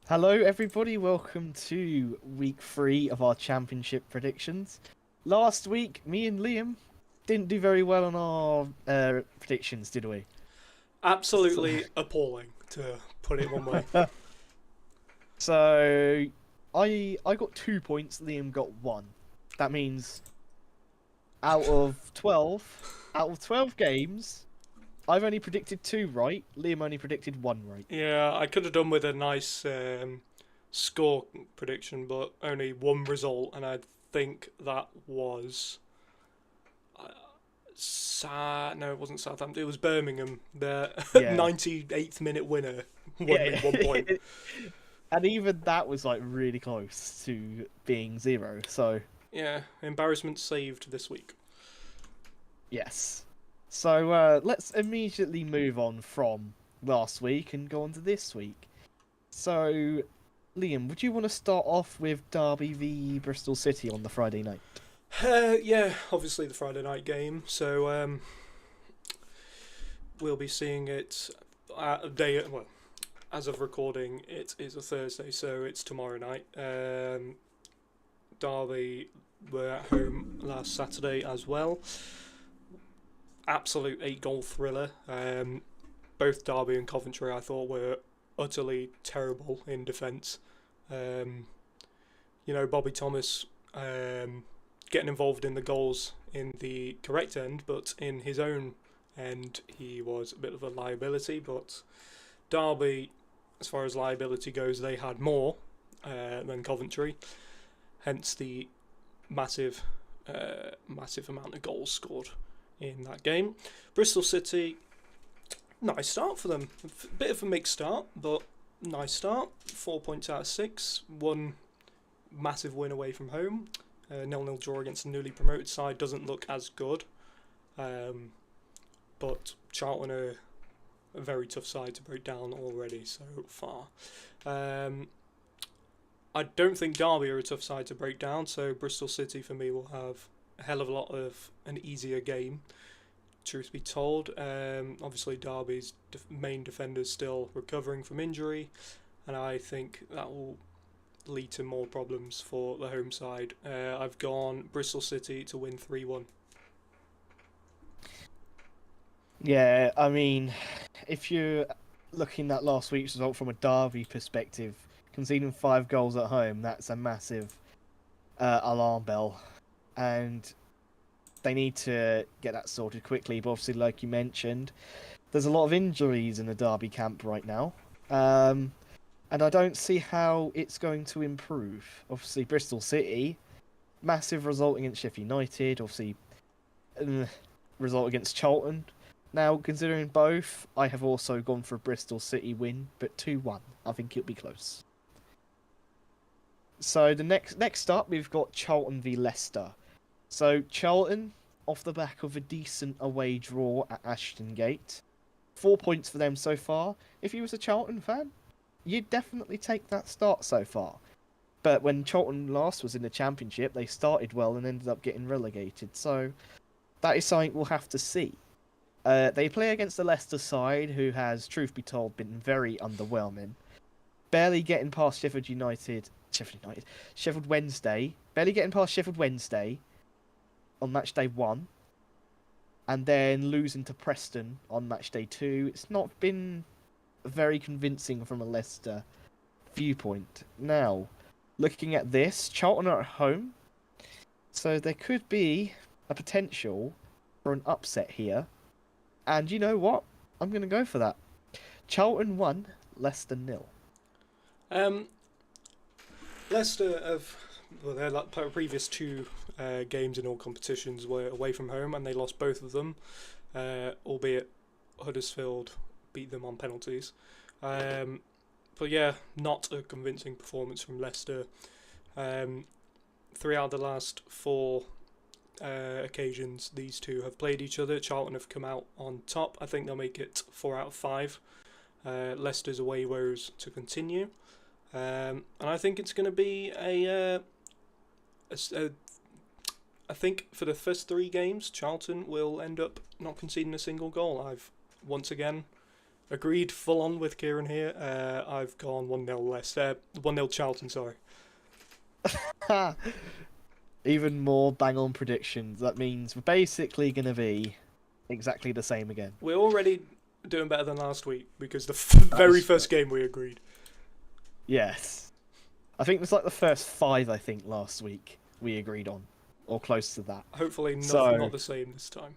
Hello, everybody. Welcome to week 3 of our championship predictions. Last week, me and Liam didn't do very well on our predictions, did we? So, Absolutely appalling, to put it one way. so I got 2 points. Liam got one. That means out of 12, out of 12 games, I've only predicted two right. Liam only predicted one right. Yeah, I could have done with a nice score prediction, but only one result, and I think that was. Uh, no, it wasn't Southampton. It was Birmingham. Their Yeah, 98th minute winner won me yeah. 1 point. And even that was like really close to being zero. So. Yeah, embarrassment saved this week. Yes. So let's immediately move on from last week and go on to this week. So, Liam, would you want to start off with Derby v Bristol City on the Friday night? Yeah, obviously the Friday night game. So we'll be seeing it a day. Well, as of recording, it is a Thursday, so it's tomorrow night. Derby were at home last Saturday as well. Absolute 8 goal thriller. Both Derby and Coventry, I thought, were utterly terrible in defence. Um, Bobby Thomas getting involved in the goals in the correct end, but in his own end, he was a bit of a liability. But Derby, as far as liability goes, they had more than Coventry, hence the massive, massive amount of goals scored in that game. Bristol City, nice start for them. A bit of a mixed start, but nice start. 4 points out of 6. One massive win away from home. 0-0 draw against the newly promoted side doesn't look as good. But Charlton are a very tough side to break down already so far. I don't think Derby are a tough side to break down, so Bristol City for me will have a hell of a lot of an easier game, truth be told. Obviously Derby's main defender's still recovering from injury, and I think that will lead to more problems for the home side. I've gone Bristol City to win 3-1. Yeah, I mean, if you're looking at last week's result from a Derby perspective, conceding 5 goals at home, that's a massive alarm bell. And they need to get that sorted quickly. But obviously, like you mentioned, there's a lot of injuries in the Derby camp right now. And I don't see how it's going to improve. Obviously, Bristol City, massive result against Sheffield United. Obviously, result against Charlton. Now, considering both, I have also gone for a Bristol City win, but 2-1. I think it'll be close. So the next up, we've got Charlton v Leicester. So Charlton, off the back of a decent away draw at Ashton Gate, 4 points for them so far. If you was a Charlton fan, you'd definitely take that start so far. But when Charlton last was in the Championship, they started well and ended up getting relegated. So that is something we'll have to see. They play against the Leicester side, who has, truth be told, been very underwhelming. Barely getting past Sheffield Wednesday, barely getting past Sheffield Wednesday on match day 1, and then losing to Preston on match day 2. It's not been very convincing from a Leicester viewpoint. Now, looking at this, Charlton are at home, so there could be a potential for an upset here. And you know what? I'm going to go for that. Charlton 1, Leicester 0. Um, Leicester have, well, their previous two games in all competitions were away from home, and they lost both of them, albeit Huddersfield beat them on penalties. But yeah, not a convincing performance from Leicester. 3 out of the last 4 occasions these two have played each other, Charlton have come out on top. I think they'll make it 4 out of 5. Leicester's away woes to continue. And I think it's going to be I think for the first 3 games, Charlton will end up not conceding a single goal. I've once again Agreed, full on with Kieran here. I've gone 1-0 less. 1-0 Charlton, sorry. Even more bang on predictions. That means we're basically going to be exactly the same again. We're already doing better than last week because the That very is first game we agreed. Yes. I think it was like the first 5, I think, last week we agreed on, or close to that. Hopefully, So, not the same this time.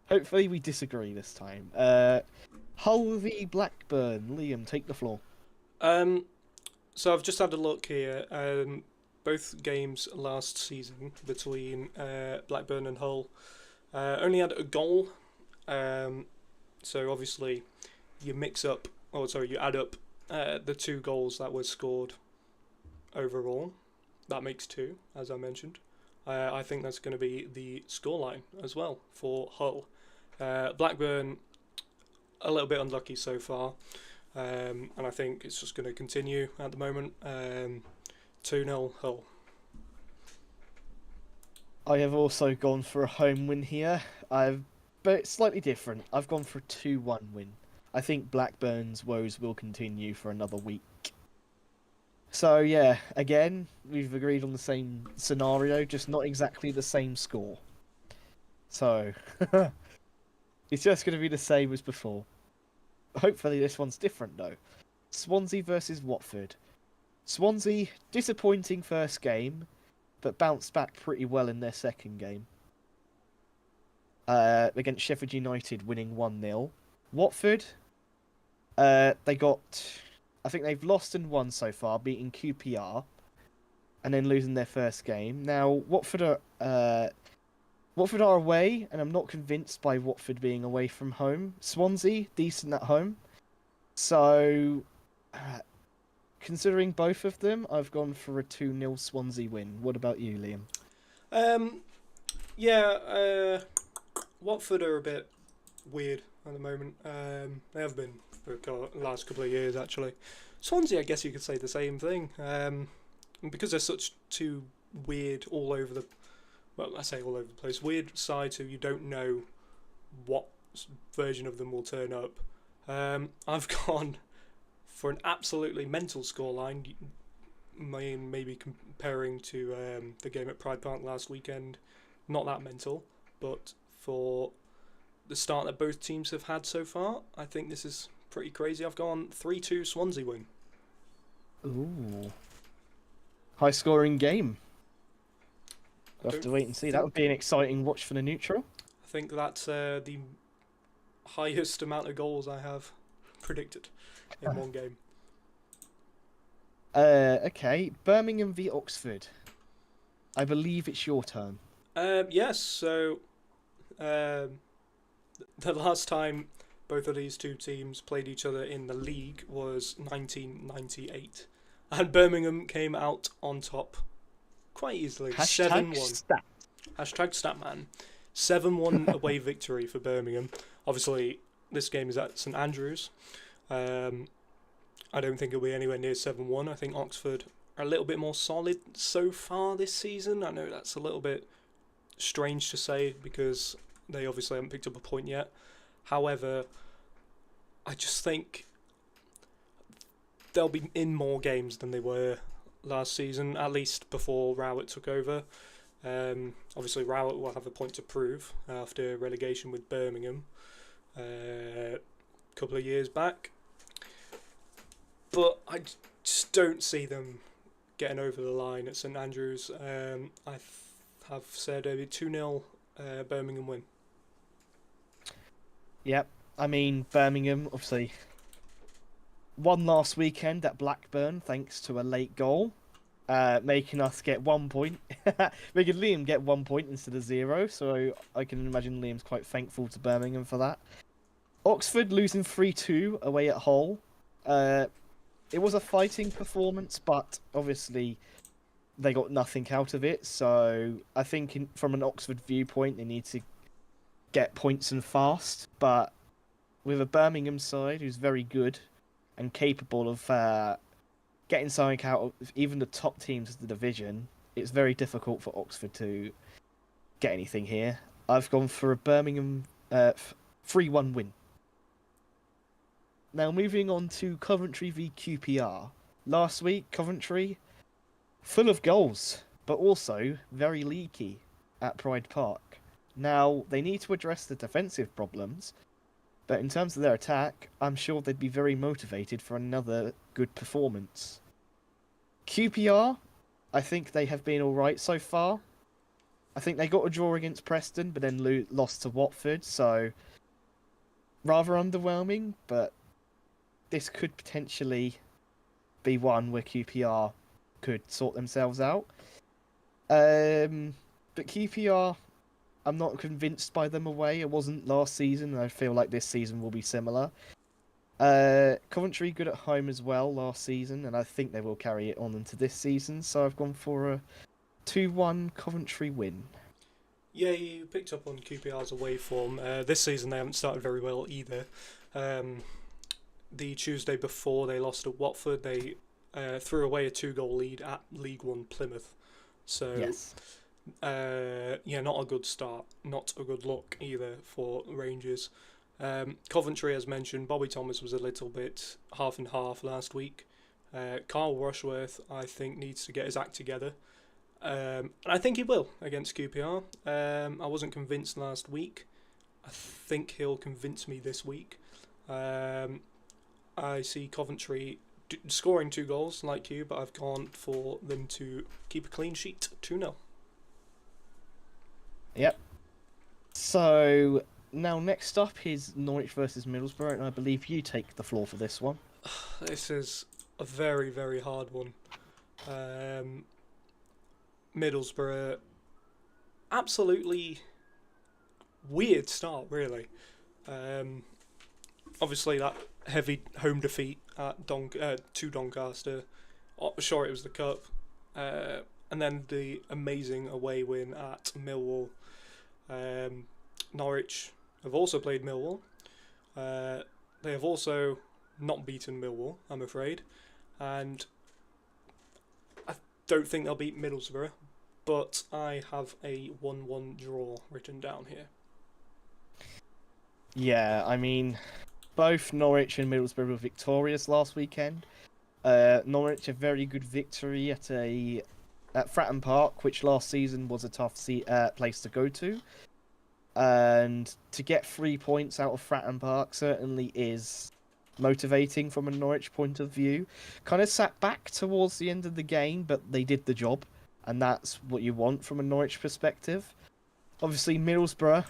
hopefully we disagree this time. Hull v Blackburn. Liam, take the floor. So I've just had a look here. Both games last season between Blackburn and Hull only had a goal. So obviously, you you add up the 2 goals that were scored overall. That makes 2, as I mentioned. I think that's going to be the scoreline as well for Hull. Blackburn, a little bit unlucky so far, and I think it's just going to continue at the moment. 2-0 Hull. I have also gone for a home win here. But it's slightly different. I've gone for a 2-1 win. I think Blackburn's woes will continue for another week. So yeah, again, we've agreed on the same scenario, just not exactly the same score. So it's just going to be the same as before. Hopefully this one's different though. Swansea versus Watford. Swansea, disappointing first game, but bounced back pretty well in their second game. Against Sheffield United, winning 1-0. Watford, I think they've lost and won so far, beating QPR, and then losing their first game. Now Watford are away, and I'm not convinced by Watford being away from home. Swansea, decent at home. So, considering both of them, I've gone for a 2-0 Swansea win. What about you, Liam? Yeah, Watford are a bit weird at the moment. They have been for the last couple of years, actually. Swansea, I guess you could say the same thing. Because they're such 2 weird, I say all over the place, weird sides who you don't know what version of them will turn up. I've gone for an absolutely mental scoreline, maybe comparing to the game at Pride Park last weekend. Not that mental, but for the start that both teams have had so far, I think this is pretty crazy. I've gone 3-2 Swansea win. Ooh. High scoring game. We'll have to wait and see. That would be an exciting watch for the neutral. I think that's the highest amount of goals I have predicted in one game. Okay. Birmingham v Oxford. I believe it's your turn. Yes, so the last time both of these 2 teams played each other in the league was 1998. And Birmingham came out on top quite easily. 7-1. Stat. Hashtag Statman. 7-1 away victory for Birmingham. Obviously, this game is at St Andrews. I don't think it'll be anywhere near 7-1. I think Oxford are a little bit more solid so far this season. I know that's a little bit strange to say because they obviously haven't picked up a point yet. However, I just think they'll be in more games than they were last season, at least before Rowett took over. Obviously, Rowett will have a point to prove after relegation with Birmingham a couple of years back. But I just don't see them getting over the line at St Andrews. I have said a 2-0 Birmingham win. Yep. I mean, Birmingham, obviously, won last weekend at Blackburn thanks to a late goal, making us get 1 point. Making Liam get 1 point instead of 0, so I can imagine Liam's quite thankful to Birmingham for that. Oxford losing 3-2 away at Hull. It was a fighting performance, but obviously they got nothing out of it, so I think from an Oxford viewpoint, they need to get points and fast, but with a Birmingham side who's very good and capable of getting something out of even the top teams of the division, it's very difficult for Oxford to get anything here. I've gone for a Birmingham 3-1 win. Now moving on to Coventry v QPR. Last week, Coventry full of goals, but also very leaky at Pride Park. Now they need to address the defensive problems, but in terms of their attack, I'm sure they'd be very motivated for another good performance. QPR, I think they have been alright so far. I think they got a draw against Preston, but then lost to Watford, so rather underwhelming, but this could potentially be one where QPR could sort themselves out. But QPR, I'm not convinced by them away. It wasn't last season, and I feel like this season will be similar. Coventry good at home as well last season, and I think they will carry it on into this season. So I've gone for a 2-1 Coventry win. Yeah, you picked up on QPR's away form. This season they haven't started very well either. The Tuesday before they lost to Watford, they threw away a 2-goal lead at League One Plymouth. So, Yes. yeah, not a good start. Not a good look either for Rangers. Coventry, as mentioned, Bobby Thomas was a little bit half and half last week. Carl Rushworth, I think, needs to get his act together. And I think he will against QPR. I wasn't convinced last week. I think he'll convince me this week. I see Coventry scoring 2 goals like you, but I've gone for them to keep a clean sheet, 2-0. Yep. So now next up is Norwich versus Middlesbrough, and I believe you take the floor for this one. This is a very, very hard one. Middlesbrough, absolutely weird start, really. Obviously, that heavy home defeat at to Doncaster. Sure, it was the cup, and then the amazing away win at Millwall. Norwich have also played Millwall. They have also not beaten Millwall, I'm afraid, and I don't think they'll beat Middlesbrough, but I have a 1-1 draw written down here. Yeah, I mean, both Norwich and Middlesbrough were victorious last weekend. Norwich a very good victory at Fratton Park, which last season was a tough place to go to. And to get 3 points out of Fratton Park certainly is motivating from a Norwich point of view. Kind of sat back towards the end of the game, but they did the job, and that's what you want from a Norwich perspective. Obviously, Middlesbrough,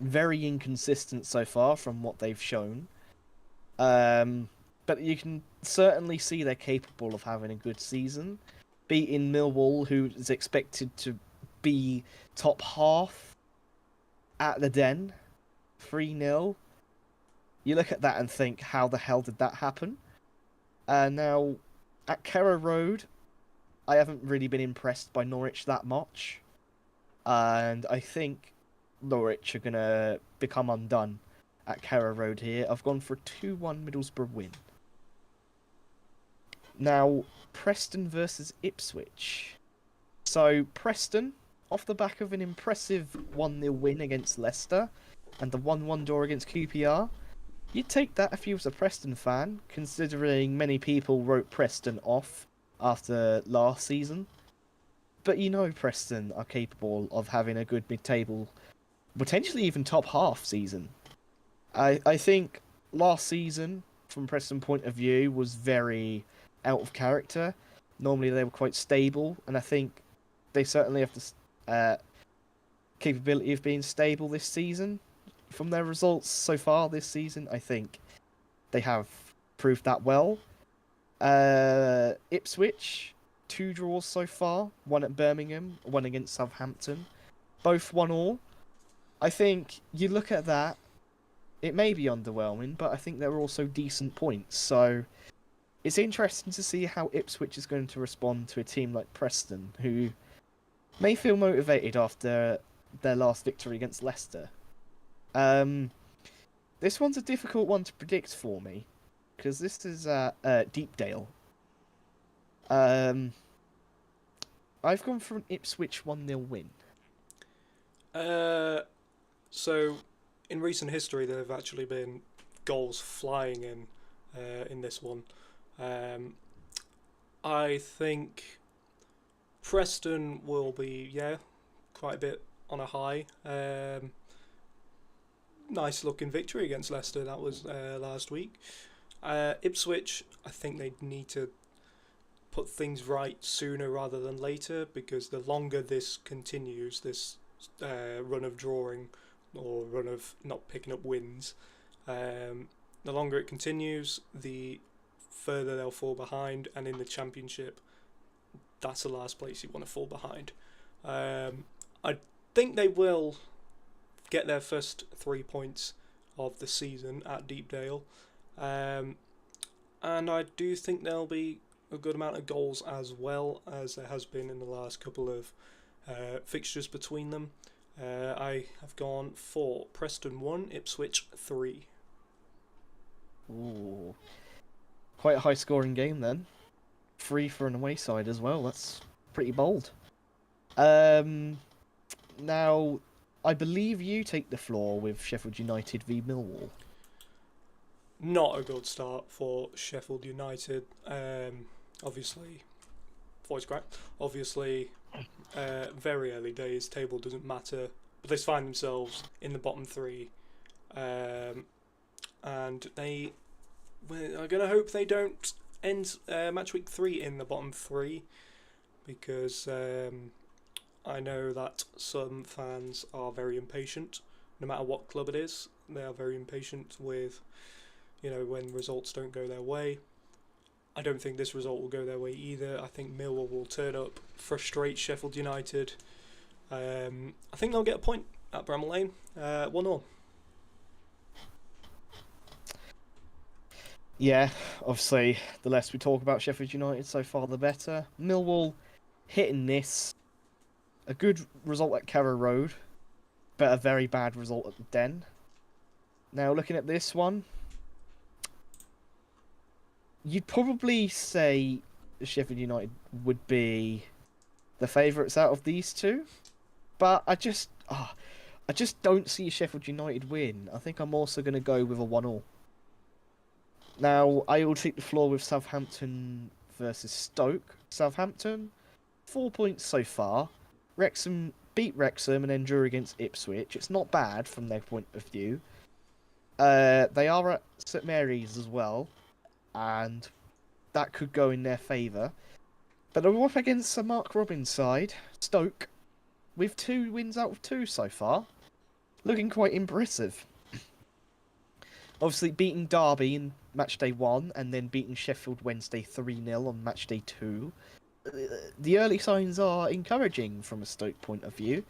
very inconsistent so far from what they've shown. But you can certainly see they're capable of having a good season. Beating Millwall, who is expected to be top half at the Den, 3-0. You look at that and think, how the hell did that happen? Now, at Carrow Road, I haven't really been impressed by Norwich that much. And I think Norwich are going to become undone at Carrow Road here. I've gone for a 2-1 Middlesbrough win. Now, Preston versus Ipswich. So, Preston, off the back of an impressive 1-0 win against Leicester and the 1-1 draw against QPR, you'd take that if you was a Preston fan, considering many people wrote Preston off after last season. But you know Preston are capable of having a good mid-table, potentially even top half season. I think last season, from Preston point of view, was very out of character. Normally they were quite stable, and I think they certainly have the capability of being stable this season. From their results so far this season, I think they have proved that well. Ipswich, 2 draws so far. One at Birmingham, one against Southampton. Both 1-1. I think you look at that, it may be underwhelming, but I think they're also decent points. So it's interesting to see how Ipswich is going to respond to a team like Preston, who may feel motivated after their last victory against Leicester. This one's a difficult one to predict for me, because this is Deepdale. I've gone for an Ipswich 1-0 win. So, in recent history, there have actually been goals flying in this one. I think Preston will be quite a bit on a high. Nice looking victory against Leicester, that was last week. Ipswich, I think they need to put things right sooner rather than later, because the longer this continues, this run of drawing or run of not picking up wins, the longer it continues, the further they'll fall behind, and in the Championship, that's the last place you want to fall behind. I think they will get their first 3 points of the season at Deepdale, and I do think there'll be a good amount of goals, as well as there has been in the last couple of fixtures between them. I have gone for Preston 1, Ipswich 3. Ooh. Quite a high scoring game then. 3 for an away side as well. That's pretty bold. Now, I believe you take the floor with Sheffield United v Millwall. Not a good start for Sheffield United. Obviously, voice crack. Obviously, very early days. Table doesn't matter, but they find themselves in the bottom 3, and they are going to hope they don't end match week 3 in the bottom 3, because I know that some fans are very impatient. No matter what club it is, they are very impatient with, when results don't go their way. I don't think this result will go their way either. I think Millwall will turn up, frustrate Sheffield United. I think they'll get a point at Bramall Lane, 1-1. Yeah, obviously, the less we talk about Sheffield United so far, the better. Millwall hit and miss. A good result at Carrow Road, but a very bad result at the Den. Now, looking at this one, you'd probably say Sheffield United would be the favourites out of these two, but I just don't see Sheffield United win. I think I'm also going to go with a 1-1. Now, I will take the floor with Southampton versus Stoke. Southampton, 4 points so far. Wrexham beat Wrexham and then drew against Ipswich. It's not bad from their point of view. They are at St Mary's as well, and that could go in their favour. But they're up against a Mark Robbins side, Stoke, with 2 wins out of 2 so far. Looking quite impressive. Obviously beating Derby in Matchday 1 and then beating Sheffield Wednesday 3-0 on Matchday 2. The early signs are encouraging from a Stoke point of view.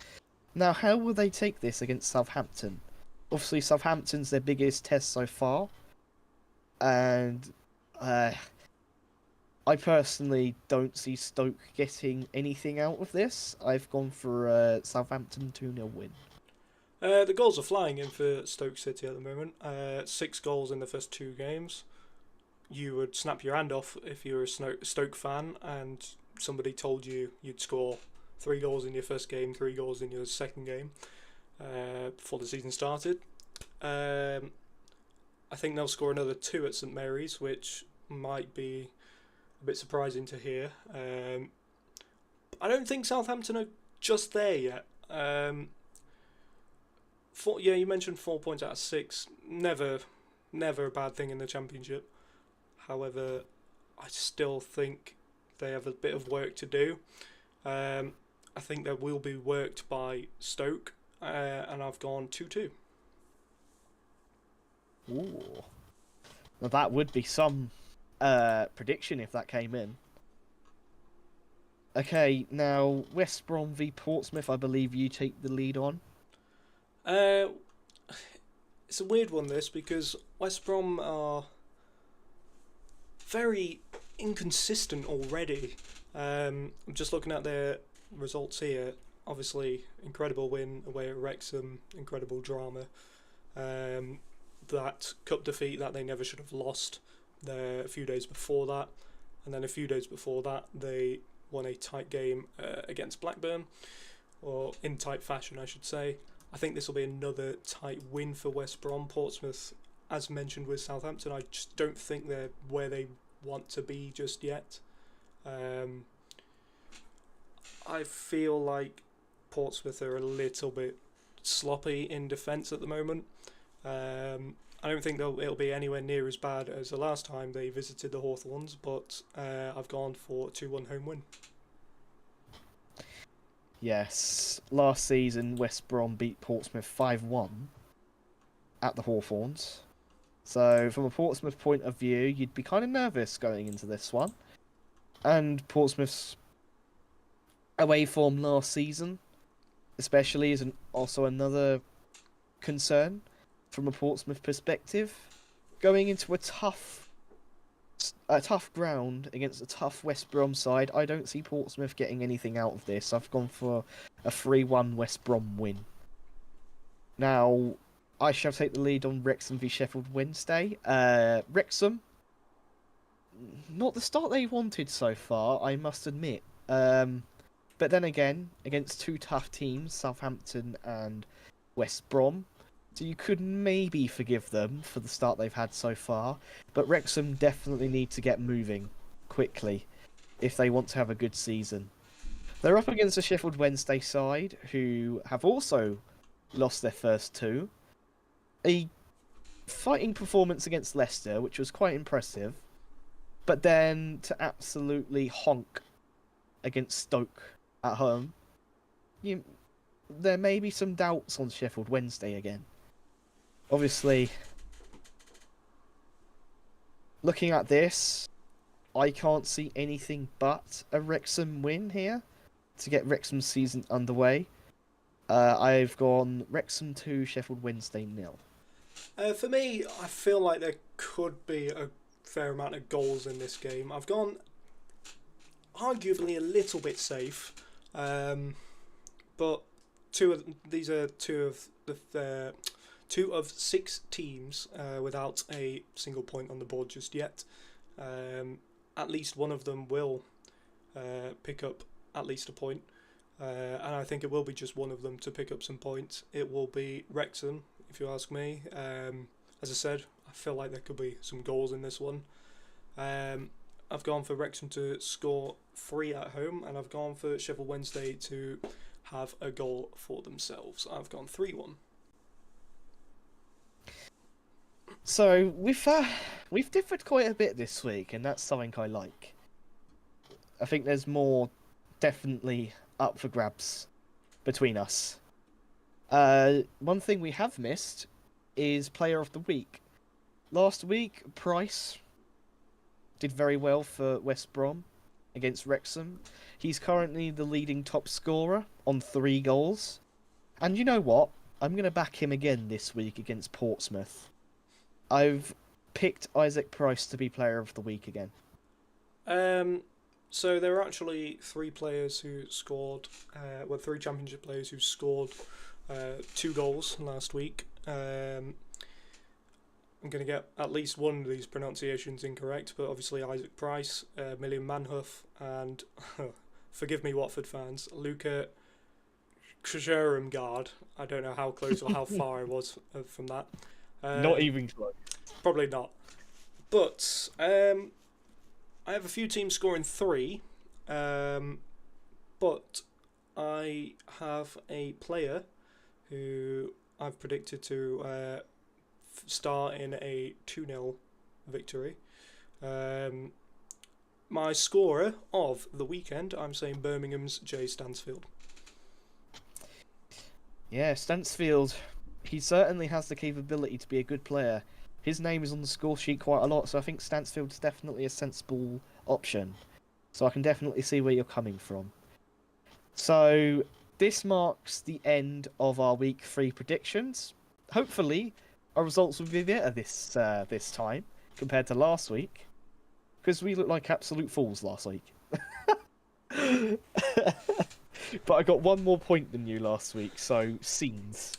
Now, how will they take this against Southampton? Obviously, Southampton's their biggest test so far, and I personally don't see Stoke getting anything out of this. I've gone for a Southampton 2-0 win. The goals are flying in for Stoke City at the moment. 6 goals in the first 2 games. You would snap your hand off if you were a Stoke fan and somebody told you you'd score 3 goals in your first game, 3 goals in your second game before the season started. I think they'll score another 2 at St Mary's, which might be a bit surprising to hear. I don't think Southampton are just there yet. You mentioned 4 points out of 6. Never a bad thing in the Championship. However, I still think they have a bit of work to do. I think they will be worked by Stoke, and I've gone 2-2. Ooh. Now that would be some prediction if that came in. Okay, now West Brom v Portsmouth, I believe you take the lead on. It's a weird one, this, because West Brom are very inconsistent already. I'm just looking at their results here. Obviously, incredible win away at Wrexham, incredible drama. That cup defeat that they never should have lost a few days before that. And then a few days before that, they won a tight game against Blackburn, or in tight fashion, I should say. I think this will be another tight win for West Brom. Portsmouth as mentioned with Southampton, I just don't think they're where they want to be just yet. I feel like Portsmouth are a little bit sloppy in defence at the moment. I don't think it'll be anywhere near as bad as the last time they visited the Hawthorns, but I've gone for a 2-1 home win. Yes, last season West Brom beat Portsmouth 5-1 at the Hawthorns. So from a Portsmouth point of view, you'd be kind of nervous going into this one. And Portsmouth's away form last season, especially, is also another concern from a Portsmouth perspective. Going into a tough ground against a tough West Brom side, I don't see Portsmouth getting anything out of this. I've gone for a 3-1 West Brom win. Now, I shall take the lead on Wrexham v Sheffield Wednesday. Wrexham, not the start they wanted so far, I must admit. But then again, against two tough teams, Southampton and West Brom, so you could maybe forgive them for the start they've had so far. But Wrexham definitely need to get moving quickly if they want to have a good season. They're up against a Sheffield Wednesday side who have also lost their first two. A fighting performance against Leicester, which was quite impressive, but then to absolutely honk against Stoke at home, there may be some doubts on Sheffield Wednesday again. Obviously, looking at this, I can't see anything but a Wrexham win here to get Wrexham's season underway. I've gone Wrexham 2, Sheffield Wednesday 0. For me, I feel like there could be a fair amount of goals in this game. I've gone arguably a little bit safe, but these are two of 6 teams without a single point on the board just yet. At least one of them will pick up at least a point, and I think it will be just one of them to pick up some points. It will be Wrexham, if you ask me. As I said, I feel like there could be some goals in this one. I've gone for Wrexham to score 3 at home, and I've gone for Sheffield Wednesday to have a goal for themselves. I've gone 3-1. So we've differed quite a bit this week, and that's something I like. I think there's more definitely up for grabs between us. One thing we have missed is Player of the Week. Last week, Price did very well for West Brom against Wrexham. He's currently the leading top scorer on 3 goals. And you know what? I'm going to back him again this week against Portsmouth. I've picked Isaac Price to be Player of the Week again. So there are actually 3 players who scored, 3 Championship players who scored 2 goals last week. I'm going to get at least one of these pronunciations incorrect, but obviously Isaac Price, Million Manhuff, and forgive me Watford fans, Luca Kjærumgaard. I don't know how close or how far I was from that. Not even close. Probably not. But I have a few teams scoring 3, but I have a player who I've predicted to start in a 2-0 victory. My scorer of the weekend, I'm saying Birmingham's Jay Stansfield. Yeah, Stansfield, he certainly has the capability to be a good player. His name is on the score sheet quite a lot, so I think Stansfield's definitely a sensible option. So I can definitely see where you're coming from. So this marks the end of our week 3 predictions. Hopefully, our results will be better this time compared to last week, because we looked like absolute fools last week. But I got 1 more point than you last week, so scenes.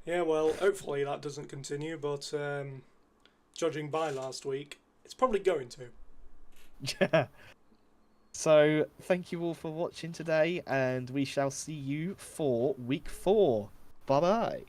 Yeah, well, hopefully that doesn't continue, but judging by last week, it's probably going to. Yeah. So, thank you all for watching today, and we shall see you for week 4. Bye-bye.